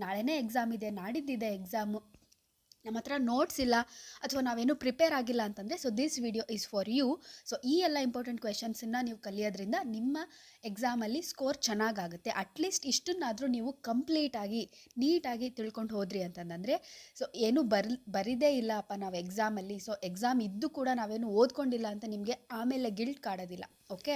ನಾಳೆನೇ ಎಕ್ಸಾಮ್ ಇದೆ, ನಾಡಿದ್ದಿದೆ ಎಕ್ಸಾಮು, ನಮ್ಮ ಹತ್ರ ನೋಟ್ಸ್ ಇಲ್ಲ ಅಥವಾ ನಾವೇನು ಪ್ರಿಪೇರ್ ಆಗಿಲ್ಲ ಅಂತಂದರೆ so this video is for you. So ಈ ಎಲ್ಲ ಇಂಪಾರ್ಟೆಂಟ್ ಕ್ವೆಶನ್ಸನ್ನು ನೀವು ಕಲಿಯೋದ್ರಿಂದ ನಿಮ್ಮ ಎಕ್ಸಾಮಲ್ಲಿ ಸ್ಕೋರ್ ಚೆನ್ನಾಗಾಗುತ್ತೆ. ಅಟ್ಲೀಸ್ಟ್ ಇಷ್ಟನ್ನಾದರೂ ನೀವು ಕಂಪ್ಲೀಟಾಗಿ ನೀಟಾಗಿ ತಿಳ್ಕೊಂಡು ಹೋದ್ರಿ ಅಂತಂದರೆ ಸೊ ಏನು ಬರಿದೇ ಇಲ್ಲಪ್ಪ ನಾವು ಎಕ್ಸಾಮಲ್ಲಿ, ಸೊ ಎಕ್ಸಾಮ್ ಇದ್ದು ಕೂಡ ನಾವೇನು ಓದ್ಕೊಂಡಿಲ್ಲ ಅಂತ ನಿಮಗೆ ಆಮೇಲೆ ಗಿಲ್ಟ್ ಕಾಡೋದಿಲ್ಲ. Okay,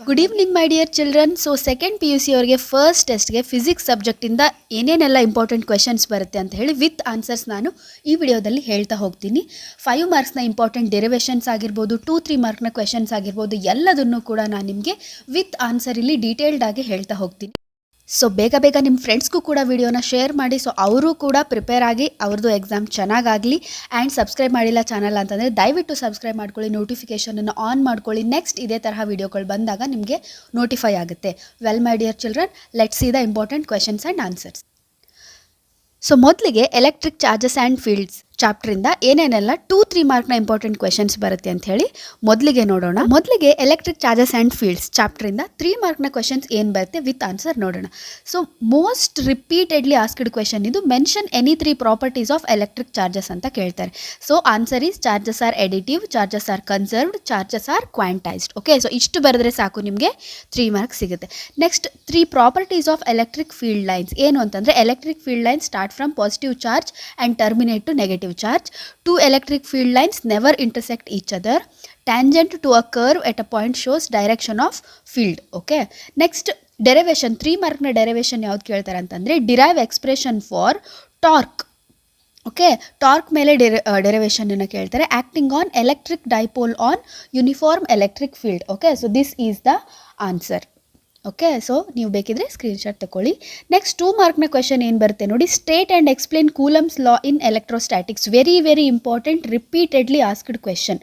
good evening my dear children. So second PUC ಅವರಿಗೆ ಫಸ್ಟ್ ಟೆಸ್ಟ್ಗೆ ಫಿಸಿಕ್ಸ್ ಸಬ್ಜೆಕ್ಟಿಂದ ಏನೇನೆಲ್ಲ ಇಂಪಾರ್ಟೆಂಟ್ ಕ್ವೆಶನ್ಸ್ ಬರುತ್ತೆ ಅಂತ ಹೇಳಿ ವಿತ್ ಆನ್ಸರ್ಸ್ ನಾನು ಈ ವಿಡಿಯೋದಲ್ಲಿ ಹೇಳ್ತಾ ಹೋಗ್ತೀನಿ. 5 ಮಾರ್ಕ್ಸ್ನ ಇಂಪಾರ್ಟೆಂಟ್ ಡೆರಿವೇಷನ್ಸ್ ಆಗಿರ್ಬೋದು, 2-3 ಮಾರ್ಕ್ನ ಕ್ವೆಶನ್ಸ್ ಆಗಿರ್ಬೋದು, ಎಲ್ಲದನ್ನು ಕೂಡ ನಾನು ನಿಮಗೆ ವಿತ್ ಆನ್ಸರ್ ಇಲ್ಲಿ ಡೀಟೇಲ್ಡ್ ಆಗಿ ಹೇಳ್ತಾ ಹೋಗ್ತೀನಿ. ಸೊ ಬೇಗ ನಿಮ್ಮ ಫ್ರೆಂಡ್ಸ್ಗೂ ಕೂಡ ವಿಡಿಯೋನ ಶೇರ್ ಮಾಡಿ, ಸೊ ಅವರು ಕೂಡ ಪ್ರಿಪೇರ್ ಆಗಿ ಅವ್ರದ್ದು ಎಕ್ಸಾಮ್ ಚೆನ್ನಾಗಾಗಲಿ. ಆ್ಯಂಡ್ ಸಬ್ಸ್ಕ್ರೈಬ್ ಮಾಡಿಲ್ಲ ಚಾನಲ್ ಅಂತಂದರೆ ದಯವಿಟ್ಟು ಸಬ್ಸ್ಕ್ರೈಬ್ ಮಾಡ್ಕೊಳ್ಳಿ, ನೋಟಿಫಿಕೇಷನನ್ನು ಆನ್ ಮಾಡ್ಕೊಳ್ಳಿ. ನೆಕ್ಸ್ಟ್ ಇದೇ ತರಹ ವಿಡಿಯೋಗಳು ಬಂದಾಗ ನಿಮಗೆ ನೋಟಿಫೈ ಆಗುತ್ತೆ. Well my dear children, let's see the important questions and answers. So ಮೊದಲಿಗೆ ಎಲೆಕ್ಟ್ರಿಕ್ ಚಾರ್ಜಸ್ ಆ್ಯಂಡ್ ಫೀಲ್ಡ್ಸ್ ಚಾಪ್ಟ್ರಿಂದ ಏನೇನೆಲ್ಲ 2-3 ಮಾರ್ಕ್ನ ಇಂಪಾರ್ಟೆಂಟ್ ಕ್ವೆಶನ್ಸ್ ಬರುತ್ತೆ ಅಂತ ಹೇಳಿ ಮೊದಲಿಗೆ ನೋಡೋಣ. ಮೊದಲಿಗೆ ಎಲೆಕ್ಟ್ರಿಕ್ ಚಾರ್ಜಸ್ ಆ್ಯಂಡ್ ಫೀಲ್ಡ್ಸ್ ಚಾಪ್ಟ್ರಿಂದ 3 ಮಾರ್ಕ್ನ ಕ್ವೆಶನ್ಸ್ ಏನು ಬರುತ್ತೆ ವಿತ್ ಆನ್ಸರ್ ನೋಡೋಣ. So most repeatedly asked question ಇದು, mention any 3 properties of electric charges ಅಂತ ಕೇಳ್ತಾರೆ. So answer is charges are additive, charges are conserved, charges are quantised. Okay, so ಇಷ್ಟು ಬರೆದ್ರೆ ಸಾಕು, ನಿಮಗೆ 3 ಮಾರ್ಕ್ಸ್ ಸಿಗುತ್ತೆ. Next 3 properties of electric field lines ಏನು ಅಂತಂದರೆ, electric field lines start from positive charge and terminate to negative charge. 2 electric field lines never intersect each other. Tangent to a curve at a point shows direction of field. Okay, next derivation 3 mark na derivation ಯಾವ್ದು ಕೇಳ್ತಾರೆ ಅಂತಂದರೆ, derive expression for torque. Okay, torque ಮೇಲೆ derivation ಅನ್ನು ಕೇಳ್ತಾರೆ. Acting on electric dipole on uniform electric field. Okay, so this is the answer. Okay, so ನೀವು ಬೇಕಿದ್ರೆ screenshot ತಗೊಳ್ಳಿ. Next 2 ಮಾರ್ಕ್ನ question ಏನು ಬರುತ್ತೆ ನೋಡಿ, state and explain Coulomb's law in electrostatics. Very important, repeatedly asked question.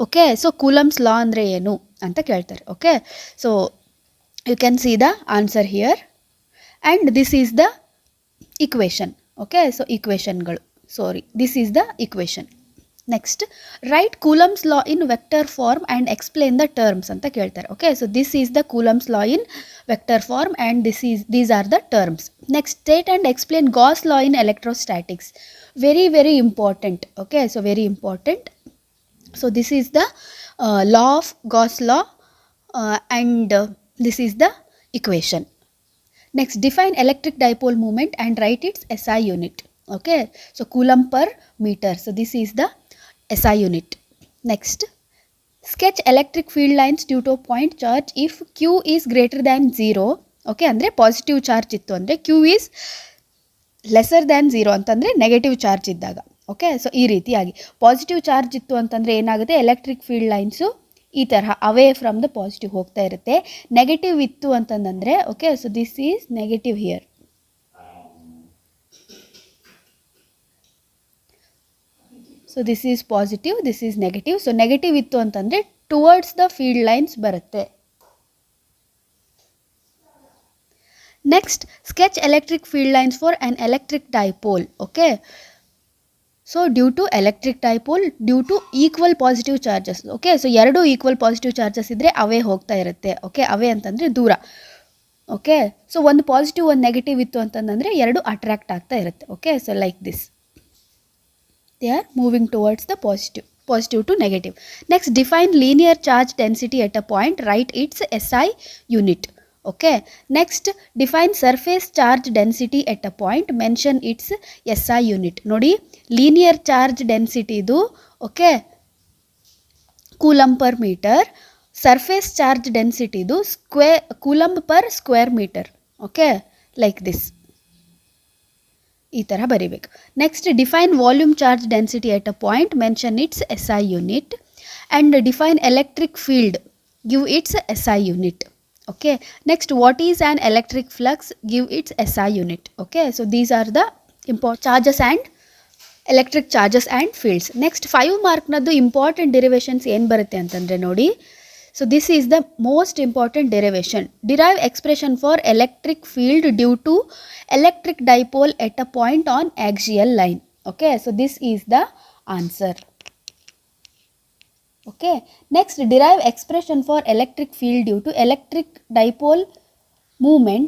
Okay, so Coulomb's law ಅಂದರೆ ಏನು ಅಂತ ಕೇಳ್ತಾರೆ. Okay, so you can see the answer here and this is the equation. Okay, so ಇಕ್ವೇಷನ್ಗಳು, this is the equation. Next write Coulomb's law in vector form and explain the terms ಅಂತ ಕೇಳ್ತಾರೆ. Okay, so this is the Coulomb's law in vector form and these are the terms. Next state and explain Gauss law in electrostatics. Very important. Okay, so very important. So this is the law of Gauss law and this is the equation. Next, define electric dipole moment and write its SI unit. Okay, so coulomb per meter. So this is the SI unit. Next, sketch electric field lines due to point charge if Q is greater than 0. Okay, ಅಂದರೆ positive charge ಇತ್ತು ಅಂದರೆ, Q is lesser than 0 ಅಂತಂದರೆ negative charge ಇದ್ದಾಗ. Okay, so ಈ ರೀತಿಯಾಗಿ positive charge ಇತ್ತು ಅಂತಂದರೆ ಏನಾಗುತ್ತೆ, ಎಲೆಕ್ಟ್ರಿಕ್ ಫೀಲ್ಡ್ ಲೈನ್ಸು ಈ ತರಹ ಅವೇ ಫ್ರಮ್ ದ ಪಾಸಿಟಿವ್ ಹೋಗ್ತಾ ಇರುತ್ತೆ. ನೆಗೆಟಿವ್ ಇತ್ತು ಅಂತಂದರೆ, okay, so this is negative here. So this is positive, this is negative. So negative ಇತ್ತು ಅಂತಂದರೆ ಟುವರ್ಡ್ಸ್ ದ ಫೀಲ್ಡ್ ಲೈನ್ಸ್ ಬರುತ್ತೆ. Next, sketch electric field lines for an electric dipole. Okay, so due to electric dipole due to equal positive charges. Okay, so 2 equal positive charges ಇದ್ದರೆ away ಹೋಗ್ತಾ ಇರುತ್ತೆ. Okay, away ಅಂತಂದರೆ ದೂರ. Okay, so ಒಂದು positive ಒಂದು negative ಇತ್ತು ಅಂತಂದರೆ 2 attract ಆಗ್ತಾ ಇರುತ್ತೆ. Okay, so like this they are moving towards the positive to negative. Next, define linear charge density at a point, write its SI unit. Okay, next, define surface charge density at a point, mention its SI unit. ನೋಡಿ, linear charge density ಇದು, okay, coulomb per metre. Surface charge density ಇದು coulomb per square metre. Okay, like this, ಈ ಥರ ಬರೀಬೇಕು. Next, define volume charge density at a point, mention its SI unit. And define electric field, give its SI unit. Okay, next, what is an electric flux, give its SI unit. Okay, so these are the charges and electric charges and fields. Next 5 ಮಾರ್ಕ್ನದ್ದು important derivations ಏನು ಬರುತ್ತೆ ಅಂತಂದರೆ ನೋಡಿ, so this is the most important derivation. Derive expression for electric field due to electric dipole at a point on axial line. Okay, so this is the answer. Okay, next, derive expression for electric field due to electric dipole movement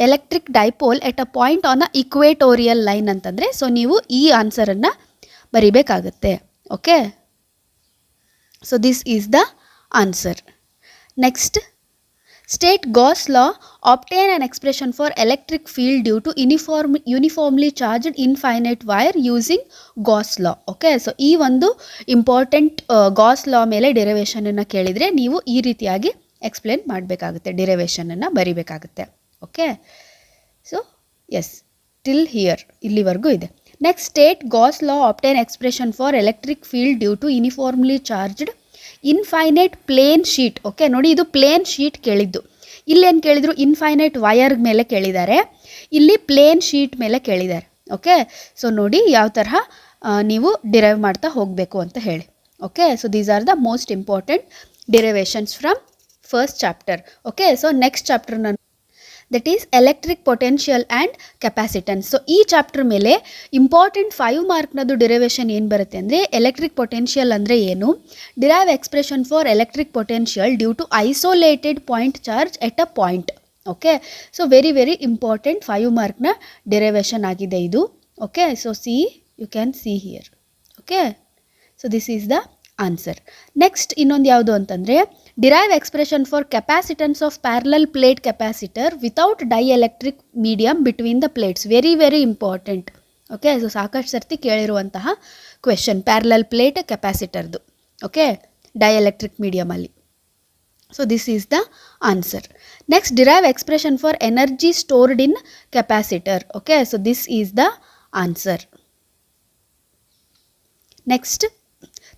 electric dipole at a point on a equatorial line ಅಂತಂದರೆ so ನೀವು ಈ ಆನ್ಸರನ್ನು ಬರಿಬೇಕಾಗುತ್ತೆ. Okay, so this is the answer. Next, state Gauss law, obtain an expression for electric field due to uniformly charged infinite wire using Gauss law. Okay, so ಈ ಒಂದು important Gauss ಲಾ ಮೇಲೆ ಡಿರೈವೇಷನನ್ನು ಕೇಳಿದರೆ ನೀವು ಈ ರೀತಿಯಾಗಿ ಎಕ್ಸ್ಪ್ಲೇನ್ ಮಾಡಬೇಕಾಗುತ್ತೆ, ಡಿರೈವೇಷನನ್ನು ಬರಿಬೇಕಾಗುತ್ತೆ. Okay, so yes, till here ಇಲ್ಲಿವರೆಗೂ ಇದೆ. Next, state Gauss law, obtain expression for electric field due to uniformly charged infinite plane sheet. Okay, ನೋಡಿ ಇದು ಪ್ಲೇನ್ ಶೀಟ್ ಕೇಳಿದ್ದು. ಇಲ್ಲೇನು ಕೇಳಿದ್ರು? ಇನ್ಫೈನೈಟ್ ವಯರ್ ಮೇಲೆ ಕೇಳಿದ್ದಾರೆ, ಇಲ್ಲಿ ಪ್ಲೇನ್ ಶೀಟ್ ಮೇಲೆ ಕೇಳಿದ್ದಾರೆ. ಓಕೆ, ಸೊ ನೋಡಿ ಯಾವ ತರಹ ನೀವು ಡಿರೈವ್ ಮಾಡ್ತಾ ಹೋಗಬೇಕು ಅಂತ ಹೇಳಿ. Okay, so these are the most important derivations from first chapter. Okay, so next chapter that is electric potential and capacitance. So ಈ ಚಾಪ್ಟರ್ ಮೇಲೆ ಇಂಪಾರ್ಟೆಂಟ್ 5 ಮಾರ್ಕ್ನದು ಡಿರೈವೇಷನ್ ಏನು ಬರುತ್ತೆ ಅಂದರೆ, ಎಲೆಕ್ಟ್ರಿಕ್ ಪೊಟೆನ್ಷಿಯಲ್ ಅಂದರೆ ಏನು, derive expression for electric potential due to isolated point charge at a point. Okay, so very very important 5 ಮಾರ್ಕ್ನ derivation ಆಗಿದೆ ಇದು. Okay, so you can see here. Okay, so this is the answer. Next ಇನ್ನೊಂದು ಯಾವುದು ಅಂತಂದರೆ, derive expression for capacitance of parallel plate capacitor without dielectric medium between the plates. Very very important. Okay, so ಸಾಕಷ್ಟು ಸರ್ತಿ ಕೇಳಿರುವಂತಹ question parallel plate ಕೆಪಾಸಿಟರ್ದು. Okay, dielectric ಮೀಡಿಯಮಲ್ಲಿ. So this is the answer. Next, derive expression for energy stored in capacitor. Okay, so this is the answer. Next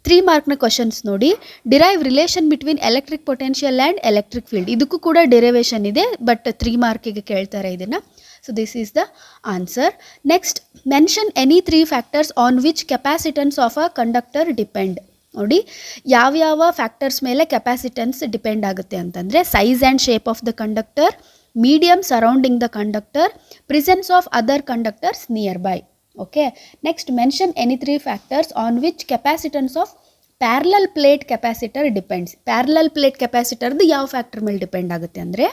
3 ಮಾರ್ಕ್ನ questions ನೋಡಿ. Derive relation between electric potential and electric field. ಇದಕ್ಕೂ ಕೂಡ derivation ಇದೆ, but 3 ಮಾರ್ಕಿಗೆ ಕೇಳ್ತಾರೆ ಇದನ್ನು. So this is the answer. Next, mention any 3 factors on which capacitance of a conductor depend. ನೋಡಿ ಯಾವ್ಯಾವ factors ಮೇಲೆ ಕೆಪಾಸಿಟನ್ಸ್ ಡಿಪೆಂಡ್ ಆಗುತ್ತೆ ಅಂತಂದರೆ, size and shape of the conductor, medium surrounding the conductor, presence of other conductors near by. Okay, next mention any 3 factors on which capacitance of parallel plate capacitor depends. Parallel plate capacitor ಯಾವ factor ಮೇಲೆ depend ಆಗುತ್ತೆ ಅಂದರೆ,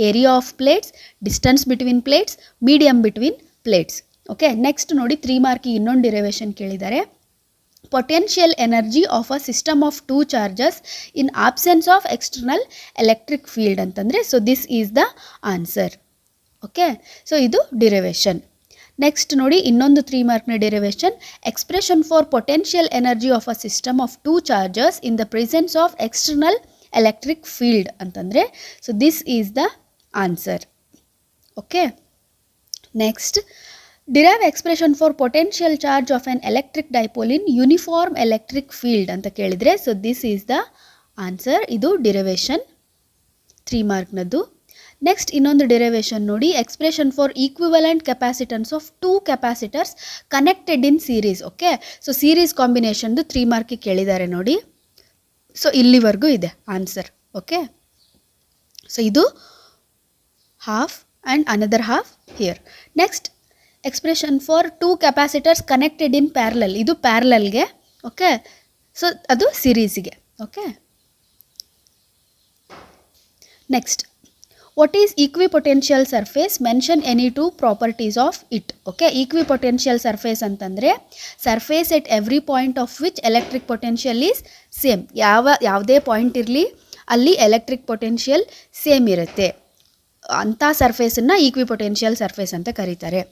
area of plates, distance between plates, medium between plates. Okay, next ನೋಡಿ 3 ಮಾರ್ಕಿಗೆ ಇನ್ನೊಂದು derivation ಕೇಳಿದ್ದಾರೆ. Potential energy of a system of 2 charges in absence of external electric field ಅಂತಂದರೆ, so this is the answer. Okay, so ಇದು derivation. Next ನೋಡಿ ಇನ್ನೊಂದು 3 ಮಾರ್ಕ್ನ derivation, expression for potential energy of a system of 2 charges in the presence of external electric field ಅಂತಂದರೆ, so this is the answer. Okay, next, derive expression for potential charge of an electric dipole in uniform electric field ಅಂತ ಕೇಳಿದರೆ, so this is the answer. ಇದು derivation 3 ಮಾರ್ಕ್ನದ್ದು. Next ಇನ್ನೊಂದು derivation ನೋಡಿ, expression for equivalent capacitance of 2 capacitors connected in series. Okay, so series ಕಾಂಬಿನೇಷನ್ದು 3 ಮಾರ್ಕಿಗೆ ಕೇಳಿದ್ದಾರೆ ನೋಡಿ. ಸೊ ಇಲ್ಲಿವರೆಗೂ ಇದೆ ಆನ್ಸರ್. ಓಕೆ, ಸೊ ಇದು half and another half here. Next, expression for 2 capacitors connected in parallel. ಇದು ಪ್ಯಾರಲಲ್ಗೆ. ಓಕೆ, ಸೊ ಅದು ಸೀರೀಸಿಗೆ. Okay, next, what is equipotential surface, mention any 2 properties of it. Okay, equipotential surface ಅಂತಂದರೆ surface at every point of which electric potential is same. ಯಾವುದೇ point ಇರಲಿ ಅಲ್ಲಿ electric potential same ಇರುತ್ತೆ, ಅಂಥ ಸರ್ಫೇಸನ್ನು ಈಕ್ವಿಪೊಟೆನ್ಷಿಯಲ್ ಸರ್ಫೇಸ್ ಅಂತ ಕರೀತಾರೆ.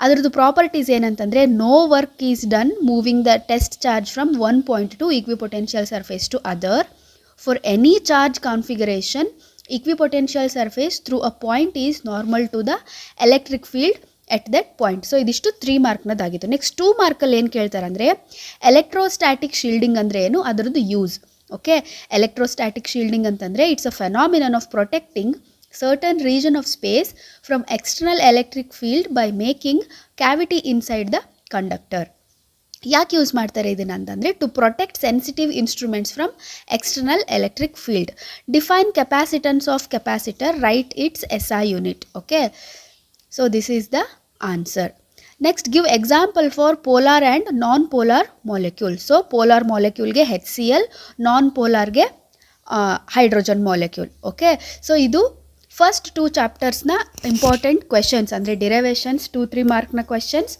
ಅದರದ್ದು ಪ್ರಾಪರ್ಟೀಸ್ ಏನಂತಂದರೆ, no work is done moving the test charge from 1 point to equipotential surface to other. For any charge configuration equipotential surface through a point is normal to the electric field at that point. So ಇದಿಷ್ಟು 3 ಮಾರ್ಕ್ನದಾಗಿತ್ತು. Next 2 ಮಾರ್ಕಲ್ಲಿ ಏನು ಕೇಳ್ತಾರೆ ಅಂದರೆ, electrostatic shielding ಅಂದರೆ ಏನು, ಅದರದ್ದು use. Okay, electrostatic shielding ಅಂತಂದರೆ it's a phenomenon of protecting certain region of space from external electric field by making cavity inside the conductor. ಯಾಕೆ use ಮಾಡ್ತಾರೆ ಇದನ್ನು ಅಂತಂದರೆ, to protect sensitive instruments from external electric field. Define capacitance of capacitor, write its SI unit. Okay, so this is the answer. Next, give example for polar and non polar molecule. So polar ಮಾಲಿಕ್ಯೂಲ್ಗೆ HCl, non ಪೋಲಾರ್ಗೆ hydrogen molecule. Okay, so ಇದು first 2 ಚಾಪ್ಟರ್ಸ್ನ important questions ಅಂದರೆ derivations 2-3 ಮಾರ್ಕ್ನ questions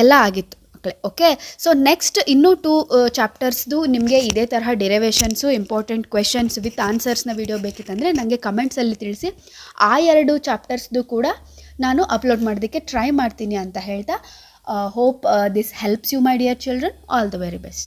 ಎಲ್ಲ ಆಗಿತ್ತು ಮಕ್ಕಳೇ. Okay, so next ಇನ್ನೂ 2 ಚಾಪ್ಟರ್ಸ್ದು ನಿಮಗೆ ಇದೇ ತರಹ ಡಿರೈವೇಷನ್ಸು ಇಂಪಾರ್ಟೆಂಟ್ ಕ್ವೆಶನ್ಸ್ ವಿತ್ ಆನ್ಸರ್ಸ್ನ ವಿಡಿಯೋ ಬೇಕಿತ್ತಂದರೆ ನನಗೆ ಕಮೆಂಟ್ಸಲ್ಲಿ ತಿಳಿಸಿ. ಆ 2 ಚಾಪ್ಟರ್ಸ್ದು ಕೂಡ ನಾನು ಅಪ್ಲೋಡ್ ಮಾಡೋದಕ್ಕೆ ಟ್ರೈ ಮಾಡ್ತೀನಿ ಅಂತ ಹೇಳ್ತಾ, hope this helps you my dear children. All the very best.